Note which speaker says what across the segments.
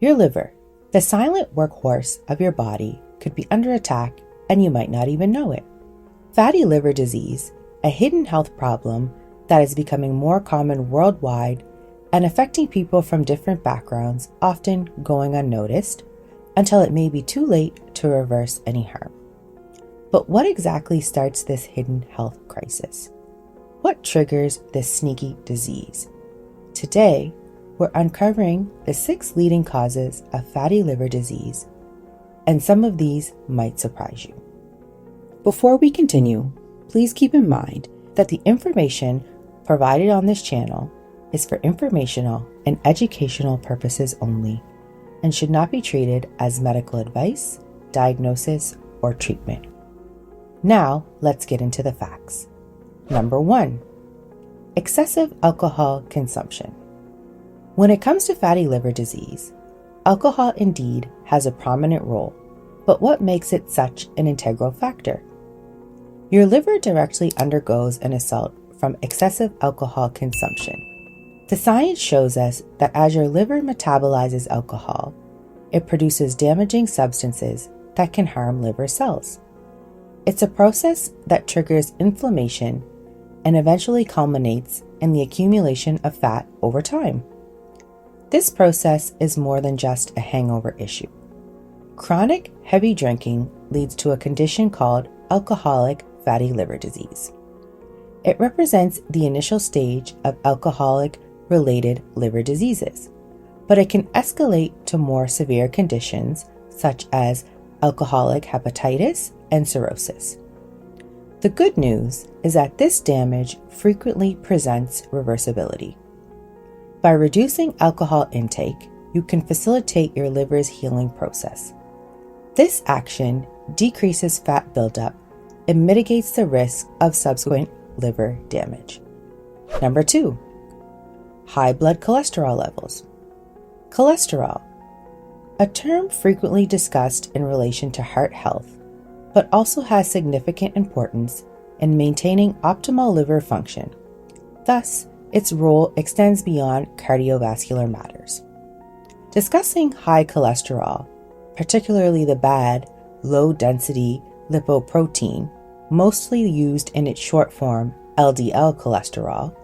Speaker 1: Your liver, the silent workhorse of your body, could be under attack and you might not even know it. Fatty liver disease, a hidden health problem that is becoming more common worldwide and affecting people from different backgrounds, often going unnoticed, until it may be too late to reverse any harm. But what exactly starts this hidden health crisis? What triggers this sneaky disease? Today, we're uncovering the 6 leading causes of fatty liver disease, and some of these might surprise you. Before we continue, please keep in mind that the information provided on this channel is for informational and educational purposes only and should not be treated as medical advice, diagnosis, or treatment. Now, let's get into the facts. Number 1, excessive alcohol consumption. When it comes to fatty liver disease, alcohol indeed has a prominent role, but what makes it such an integral factor? Your liver directly undergoes an assault from excessive alcohol consumption. The science shows us that as your liver metabolizes alcohol, it produces damaging substances that can harm liver cells. It's a process that triggers inflammation and eventually culminates in the accumulation of fat over time. This process is more than just a hangover issue. Chronic heavy drinking leads to a condition called alcoholic fatty liver disease. It represents the initial stage of alcoholic-related liver diseases, but it can escalate to more severe conditions such as alcoholic hepatitis and cirrhosis. The good news is that this damage frequently presents reversibility. By reducing alcohol intake, you can facilitate your liver's healing process. This action decreases fat buildup and mitigates the risk of subsequent liver damage. Number 2, high blood cholesterol levels. Cholesterol, a term frequently discussed in relation to heart health, but also has significant importance in maintaining optimal liver function. Thus, its role extends beyond cardiovascular matters. Discussing high cholesterol, particularly the bad, low-density lipoprotein, mostly used in its short form LDL cholesterol,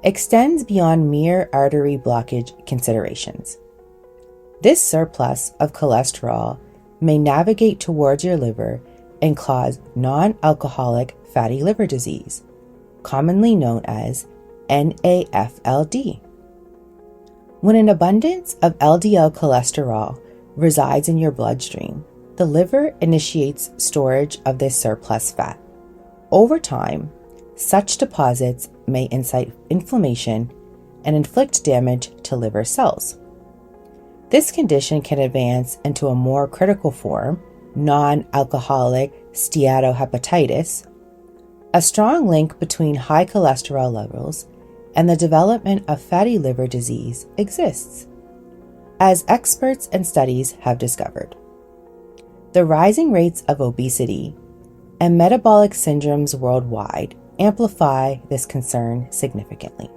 Speaker 1: extends beyond mere artery blockage considerations. This surplus of cholesterol may navigate towards your liver and cause non-alcoholic fatty liver disease, commonly known as NAFLD. When an abundance of LDL cholesterol resides in your bloodstream, the liver initiates storage of this surplus fat. Over time, such deposits may incite inflammation and inflict damage to liver cells. This condition can advance into a more critical form, non-alcoholic steatohepatitis. A strong link between high cholesterol levels and the development of fatty liver disease exists, as experts and studies have discovered. The rising rates of obesity and metabolic syndromes worldwide amplify this concern significantly.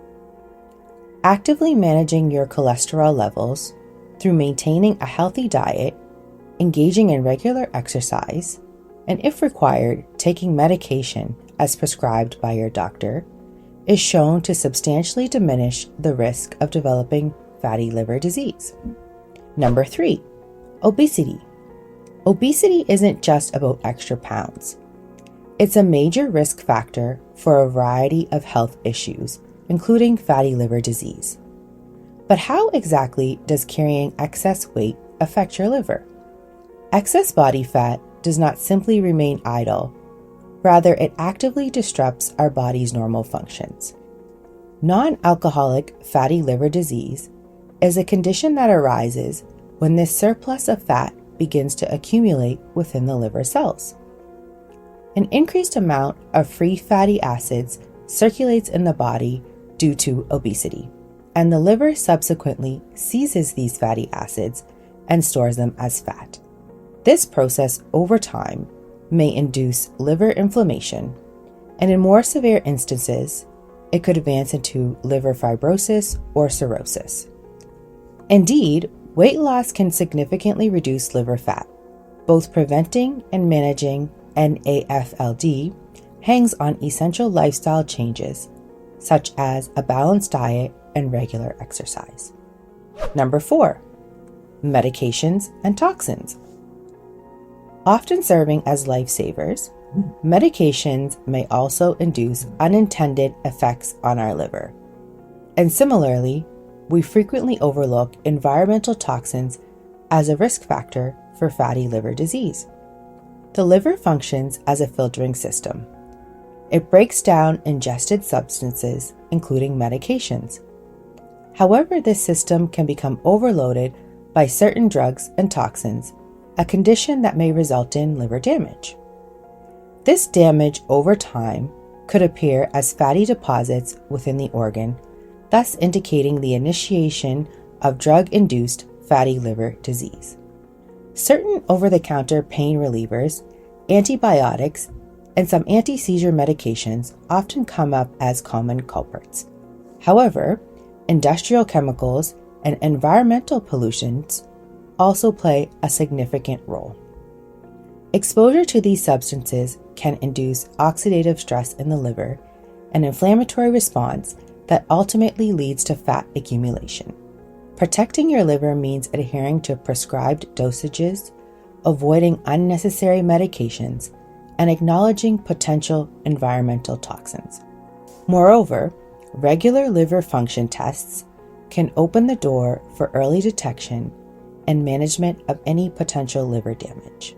Speaker 1: Actively managing your cholesterol levels through maintaining a healthy diet, engaging in regular exercise, and if required, taking medication as prescribed by your doctor, is shown to substantially diminish the risk of developing fatty liver disease. Number 3, obesity. Obesity isn't just about extra pounds. It's a major risk factor for a variety of health issues, including fatty liver disease. But how exactly does carrying excess weight affect your liver? Excess body fat does not simply remain idle. Rather, it actively disrupts our body's normal functions. Non-alcoholic fatty liver disease is a condition that arises when this surplus of fat begins to accumulate within the liver cells. An increased amount of free fatty acids circulates in the body due to obesity, and the liver subsequently seizes these fatty acids and stores them as fat. This process over time may induce liver inflammation, and in more severe instances, it could advance into liver fibrosis or cirrhosis. Indeed, Weight loss can significantly reduce liver fat. Both preventing and managing NAFLD hangs on essential lifestyle changes, such as a balanced diet and regular exercise. Number 4, medications and toxins. Often serving as lifesavers, medications may also induce unintended effects on our liver. And similarly, we frequently overlook environmental toxins as a risk factor for fatty liver disease. The liver functions as a filtering system. It breaks down ingested substances, including medications. However, this system can become overloaded by certain drugs and toxins, a condition that may result in liver damage. This damage over time could appear as fatty deposits within the organ, thus indicating the initiation of drug-induced fatty liver disease. Certain over-the-counter pain relievers, antibiotics, and some anti-seizure medications often come up as common culprits. However, industrial chemicals and environmental pollutants also play a significant role. Exposure to these substances can induce oxidative stress in the liver, an inflammatory response that ultimately leads to fat accumulation. Protecting your liver means adhering to prescribed dosages, avoiding unnecessary medications, and acknowledging potential environmental toxins. Moreover, regular liver function tests can open the door for early detection and management of any potential liver damage.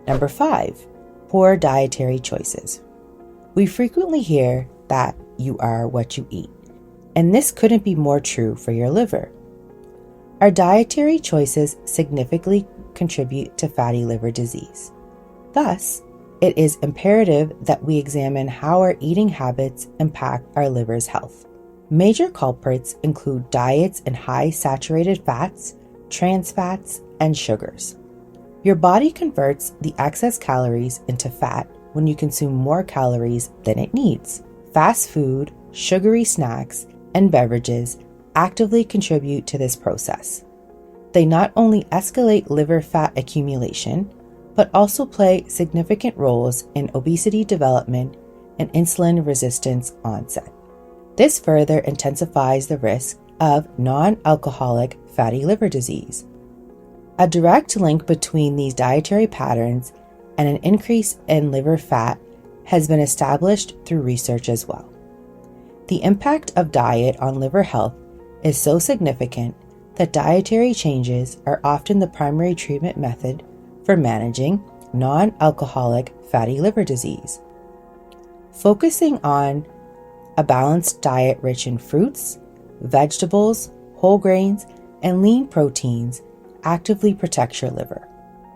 Speaker 1: Number 5, poor dietary choices. We frequently hear that you are what you eat, and this couldn't be more true for your liver. Our dietary choices significantly contribute to fatty liver disease. Thus, it is imperative that we examine how our eating habits impact our liver's health. Major culprits include diets in high saturated fats, trans fats, and sugars. Your body converts the excess calories into fat when you consume more calories than it needs. Fast food, sugary snacks, and beverages actively contribute to this process. They not only escalate liver fat accumulation, but also play significant roles in obesity development and insulin resistance onset. This further intensifies the risk of non-alcoholic fatty liver disease. A direct link between these dietary patterns and an increase in liver fat has been established through research as well. The impact of diet on liver health is so significant that dietary changes are often the primary treatment method for managing non-alcoholic fatty liver disease. Focusing on a balanced diet rich in fruits, vegetables, whole grains, and lean proteins actively protects your liver.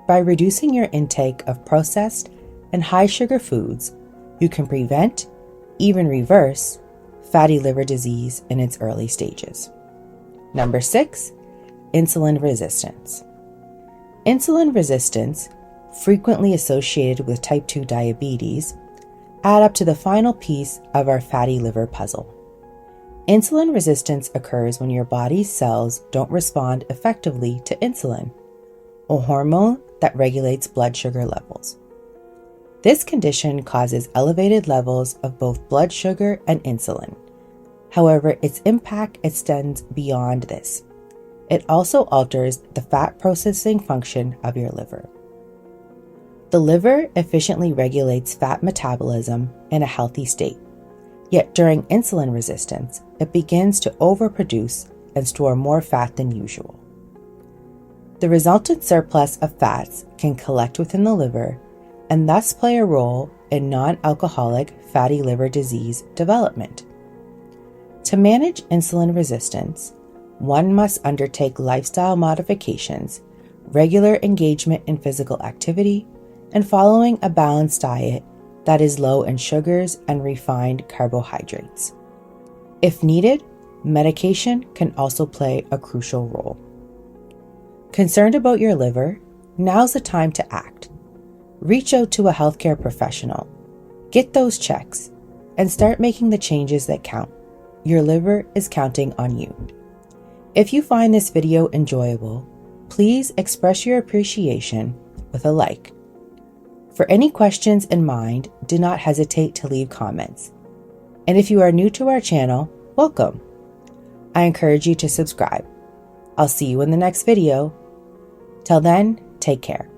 Speaker 1: By reducing your intake of processed and high sugar foods, you can prevent, even reverse, fatty liver disease in its early stages. Number 6, insulin resistance. Insulin resistance, frequently associated with type 2 diabetes, add up to the final piece of our fatty liver puzzle. Insulin resistance occurs when your body's cells don't respond effectively to insulin, a hormone that regulates blood sugar levels. This condition causes elevated levels of both blood sugar and insulin. However, its impact extends beyond this. It also alters the fat processing function of your liver. The liver efficiently regulates fat metabolism in a healthy state. Yet during insulin resistance, it begins to overproduce and store more fat than usual. The resultant surplus of fats can collect within the liver and thus play a role in non-alcoholic fatty liver disease development. To manage insulin resistance, one must undertake lifestyle modifications, regular engagement in physical activity, and following a balanced diet that is low in sugars and refined carbohydrates. If needed, medication can also play a crucial role. Concerned about your liver? Now's the time to act. Reach out to a healthcare professional, get those checks, and start making the changes that count. Your liver is counting on you. If you find this video enjoyable, please express your appreciation with a like. For any questions in mind, do not hesitate to leave comments. And if you are new to our channel, welcome. I encourage you to subscribe. I'll see you in the next video. Till then, take care.